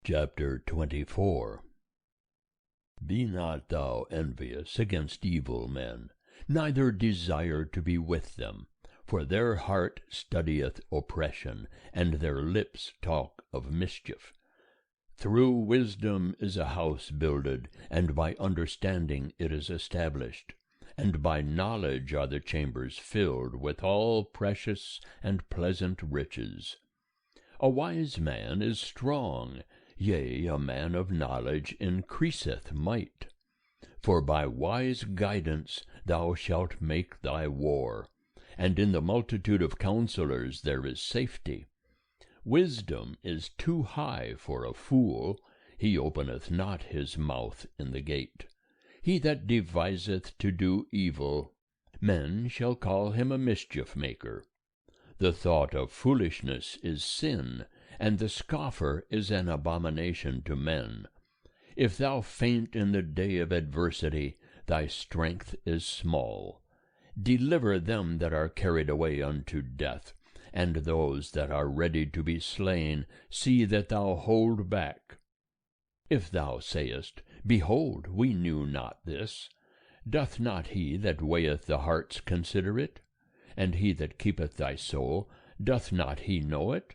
Chapter 24. Be not thou envious against evil men, neither desire to be with them. For their heart studieth oppression, and their lips talk of mischief. Through wisdom is a house builded, and by understanding it is established. And by knowledge are the chambers filled with all precious and pleasant riches. A wise man is strong, yea, a man of knowledge increaseth might. For by wise guidance thou shalt make thy war, and in the multitude of counselors there is safety. Wisdom is too high for a fool, he openeth not his mouth in the gate. He that deviseth to do evil, men shall call him a mischief maker. The thought of foolishness is sin, and the scoffer is an abomination to men. If thou faint in the day of adversity, thy strength is small. Deliver them that are carried away unto death, and those that are ready to be slain, see that thou hold back. If thou sayest, Behold, we knew not this, doth not he that weigheth the hearts consider it? And he that keepeth thy soul, doth not he know it?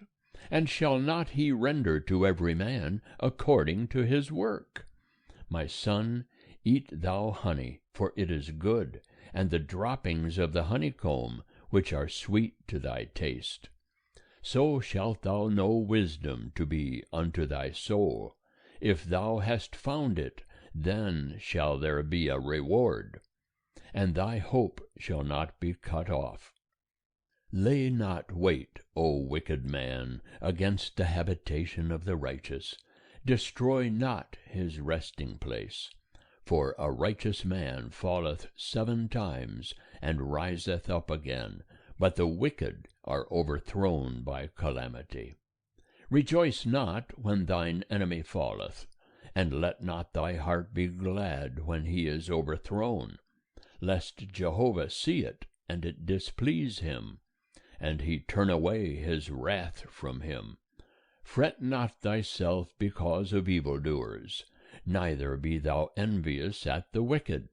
And shall not he render to every man according to his work? My son, eat thou honey, for it is good, and the droppings of the honeycomb, which are sweet to thy taste. So shalt thou know wisdom to be unto thy soul. If thou hast found it, then shall there be a reward, and thy hope shall not be cut off. Lay not wait, O wicked man, against the habitation of the righteous. Destroy not his resting place. For a righteous man falleth 7 times, and riseth up again, but the wicked are overthrown by calamity. Rejoice not when thine enemy falleth, and let not thy heart be glad when he is overthrown, lest Jehovah see it, and it displease him, and he turn away his wrath from him. Fret not thyself because of evildoers, neither be thou envious at the wicked.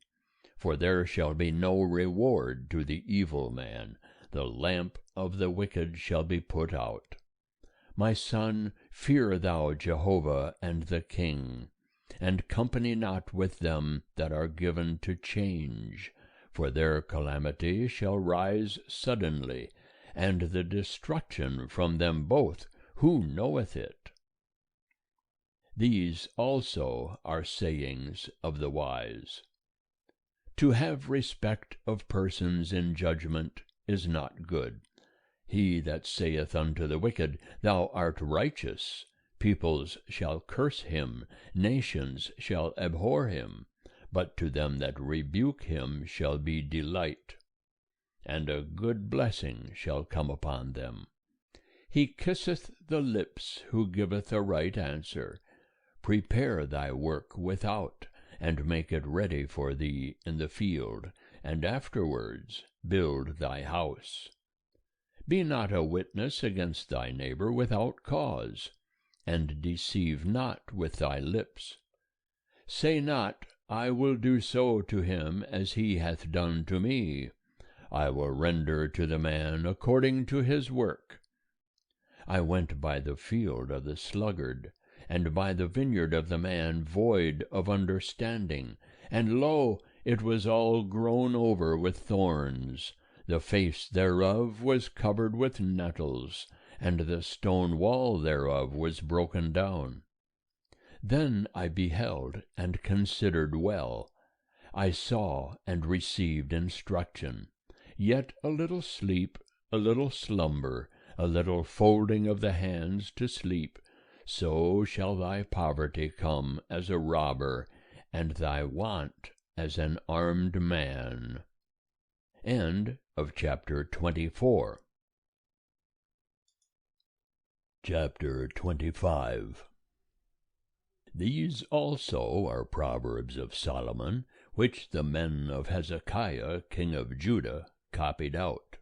For there shall be no reward to the evil man, the lamp of the wicked shall be put out. My son, fear thou Jehovah and the king, and company not with them that are given to change, for their calamity shall rise suddenly, and the destruction from them both, who knoweth it? These also are sayings of the wise. To have respect of persons in judgment is not good. He that saith unto the wicked, Thou art righteous, peoples shall curse him, nations shall abhor him, but to them that rebuke him shall be delight, and a good blessing shall come upon them. He kisseth the lips who giveth a right answer. Prepare thy work without, and make it ready for thee in the field, and afterwards build thy house. Be not a witness against thy neighbor without cause, and deceive not with thy lips. Say not, I will do so to him as he hath done to me. I will render to the man according to his work. I went by the field of the sluggard, and by the vineyard of the man void of understanding, and lo, it was all grown over with thorns. The face thereof was covered with nettles, and the stone wall thereof was broken down. Then I beheld and considered well. I saw and received instruction. Yet a little sleep, a little slumber, a little folding of the hands to sleep, so shall thy poverty come as a robber, and thy want as an armed man. End of chapter 24. Chapter 25. These also are Proverbs of Solomon, which the men of Hezekiah king of Judah copied out.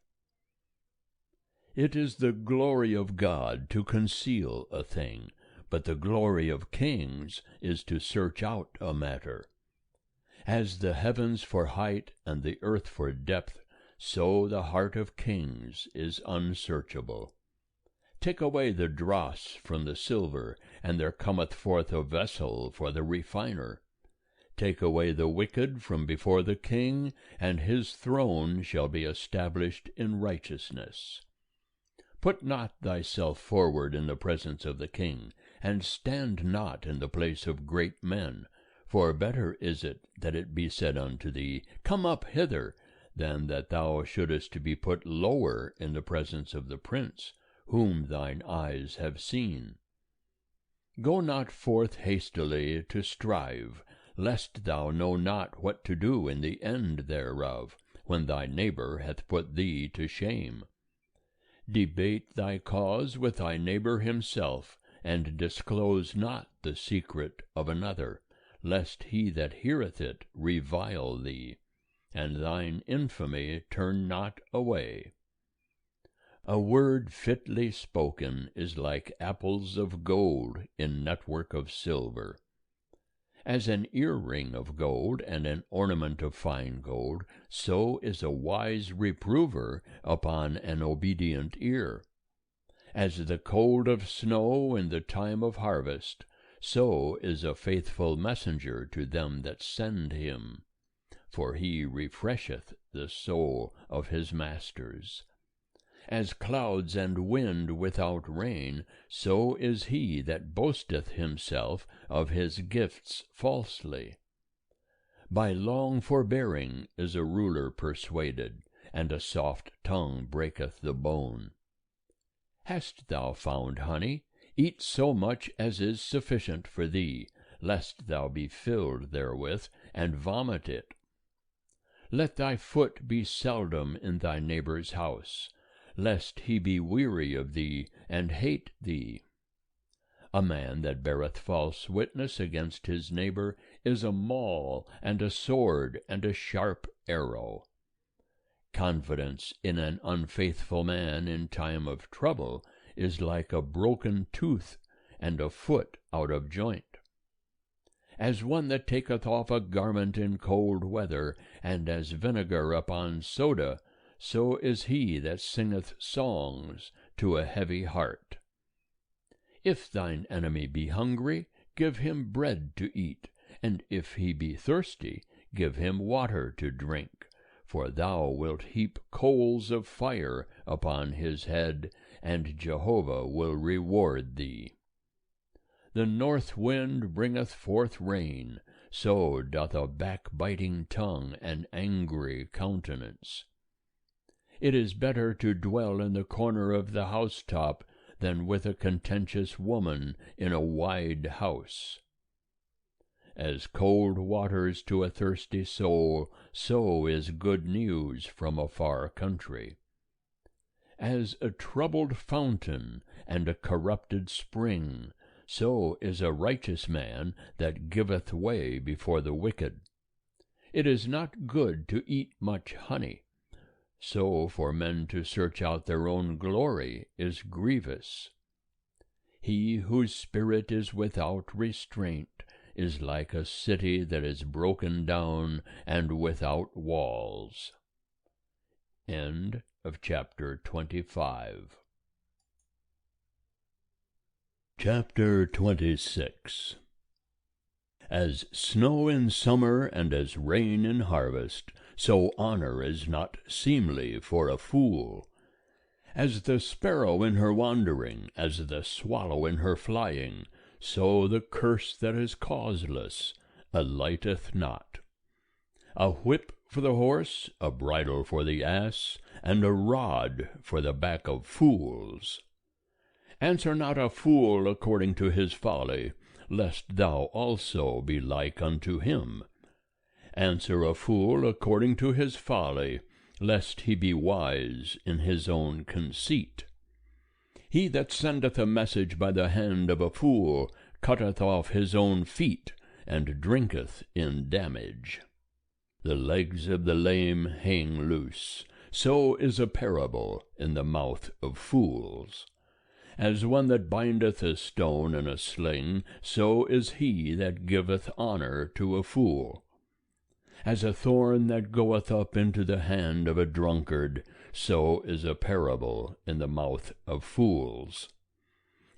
It is the glory of God to conceal a thing, but the glory of kings is to search out a matter. As the heavens for height and the earth for depth, so the heart of kings is unsearchable. Take away the dross from the silver, and there cometh forth a vessel for the refiner. Take away the wicked from before the king, and his throne shall be established in righteousness. Put not thyself forward in the presence of the king, and stand not in the place of great men. For better is it that it be said unto thee, Come up hither, than that thou shouldest be put lower in the presence of the prince, whom thine eyes have seen. Go not forth hastily to strive, lest thou know not what to do in the end thereof, when thy neighbor hath put thee to shame. Debate thy cause with thy neighbor himself, and disclose not the secret of another, lest he that heareth it revile thee, and thine infamy turn not away. A word fitly spoken is like apples of gold in network of silver. As an earring of gold and an ornament of fine gold, so is a wise reprover upon an obedient ear. As the cold of snow in the time of harvest, so is a faithful messenger to them that send him. For he refresheth the soul of his masters. As clouds and wind without rain, so is he that boasteth himself of his gifts falsely. By long forbearing is a ruler persuaded, and a soft tongue breaketh the bone. Hast thou found honey? Eat so much as is sufficient for thee, lest thou be filled therewith, and vomit it. Let thy foot be seldom in thy neighbor's house, lest he be weary of thee, and hate thee. A man that beareth false witness against his neighbor is a maul, and a sword, and a sharp arrow. Confidence in an unfaithful man in time of trouble is like a broken tooth, and a foot out of joint. As one that taketh off a garment in cold weather, and as vinegar upon soda, so is he that singeth songs to a heavy heart. If thine enemy be hungry, give him bread to eat, and if he be thirsty, give him water to drink. For thou wilt heap coals of fire upon his head, and Jehovah will reward thee. The north wind bringeth forth rain, so doth a backbiting tongue an angry countenance. It is better to dwell in the corner of the housetop than with a contentious woman in a wide house. As cold waters to a thirsty soul, so is good news from a far country. As a troubled fountain and a corrupted spring, so is a righteous man that giveth way before the wicked. It is not good to eat much honey, so for men to search out their own glory is grievous. He whose spirit is without restraint is like a city that is broken down and without walls. End of chapter 25. Chapter 26. As snow in summer and as rain in harvest, so honor is not seemly for a fool. As the sparrow in her wandering, as the swallow in her flying, so the curse that is causeless alighteth not. A whip for the horse, a bridle for the ass, and a rod for the back of fools. Answer not a fool according to his folly, lest thou also be like unto him. Answer a fool according to his folly, lest he be wise in his own conceit. He that sendeth a message by the hand of a fool cutteth off his own feet, and drinketh in damage. The legs of the lame hang loose, so is a parable in the mouth of fools. As one that bindeth a stone in a sling, so is he that giveth honour to a fool. As a thorn that goeth up into the hand of a drunkard, so is a parable in the mouth of fools.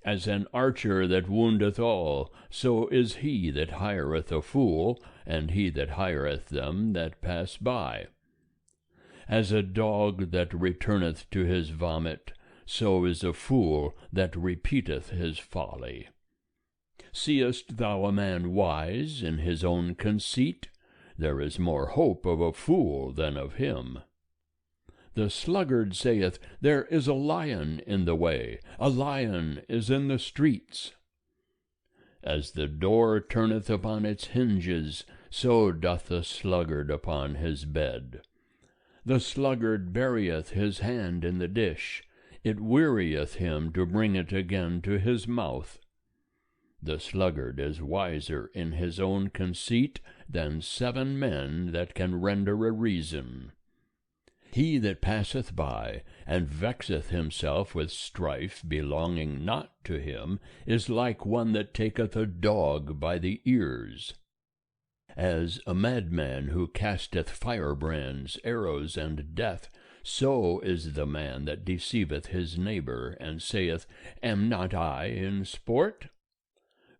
As an archer that woundeth all, so is he that hireth a fool, and he that hireth them that pass by. As a dog that returneth to his vomit, so is a fool that repeateth his folly. Seest thou a man wise in his own conceit? There is more hope of a fool than of him. The sluggard saith, There is a lion in the way, a lion is in the streets. As the door turneth upon its hinges, so doth the sluggard upon his bed. The sluggard buryeth his hand in the dish, it wearieth him to bring it again to his mouth. The sluggard is wiser in his own conceit than 7 men that can render a reason. He that passeth by, and vexeth himself with strife belonging not to him, is like one that taketh a dog by the ears. As a madman who casteth firebrands, arrows, and death, so is the man that deceiveth his neighbour, and saith, Am not I in sport?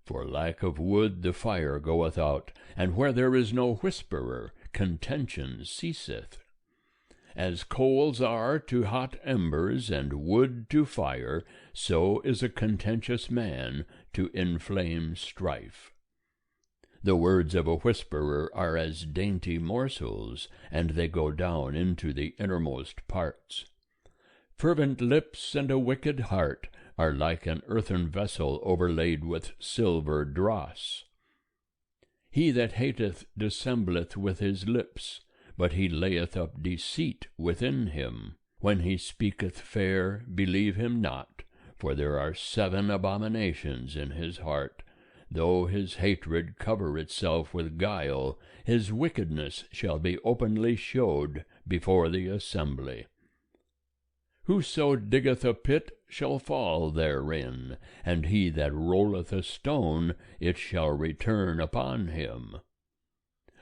For lack of wood the fire goeth out, and where there is no whisperer, contention ceaseth. As coals are to hot embers, and wood to fire, so is a contentious man to inflame strife. The words of a whisperer are as dainty morsels, and they go down into the innermost parts. Fervent lips and a wicked heart are like an earthen vessel overlaid with silver dross. He that hateth dissembleth with his lips, but he layeth up deceit within him. When he speaketh fair, believe him not, for there are 7 abominations in his heart. Though his hatred cover itself with guile, his wickedness shall be openly showed before the assembly. Whoso diggeth a pit shall fall therein, and he that rolleth a stone, it shall return upon him.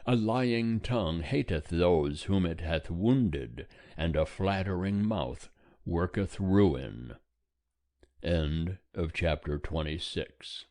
A lying tongue hateth those whom it hath wounded, and a flattering mouth worketh ruin. End of chapter 26.